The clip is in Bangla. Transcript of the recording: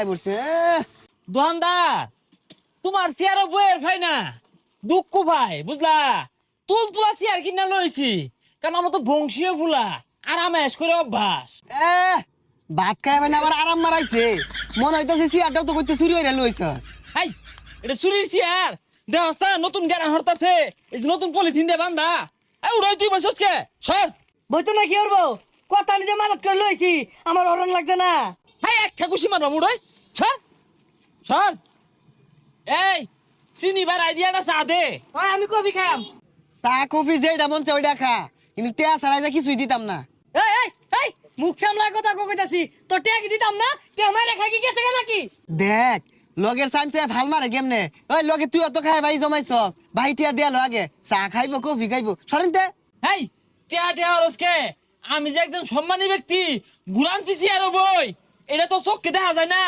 বলছে দোকানদার তোমার চেয়ারও বইয়ের ভাই না দুঃখ ভাই বুঝলা তুলা চেয়ার কিনা লইছি কারণ আমার তো বংশীয় ফুলা আরামেশ করে অভ্যাস এ ভাত খাই মানে আবার আরাম মারাইছে মনে হইতাছে চেয়ারটাও তো করতে চুরি হইরা লইছস। হাই এটা চুরির চেয়ার দেহস্তা নতুন জ্ঞান হরতাছে এই যে নতুন পলিথিন দিয়ে বান্ধা এই উড়াই তুই বসছ কে সর বইতো না কি করবো কথা নিজে মানত করে লইছি আমার অরণ লাগছে না। হাই একটা খুশি মারবা মুড়াই সর সর এই চিনিবার আইডিয়াটা চা দে ওই আমি কবি খাম। চা কফি যেটা মন চাই ওইটা খা, কিন্তু টেয়া ছাড়া যা কিছুই দিতাম না। এই এই এই মুখ সামলা কথা কইতাছি তো ট্যাগ দিতাম না তুই আমার রেখা কি গেছে নাকি? দেখ লগের সামসে ভাল মারে কেমনে, ওই লগে তুই অত খাই ভাই জমাইছস, ভাই টিয়া দিয়া লো আগে চা খাইবো কফি খাইবো সরেন তে। হেই টিয়া টিয়া রসকে আমি যে একজন সম্মানী ব্যক্তি ঘুরান্তিছি আরো বই এটা তো চোখকে দেখা যায় না।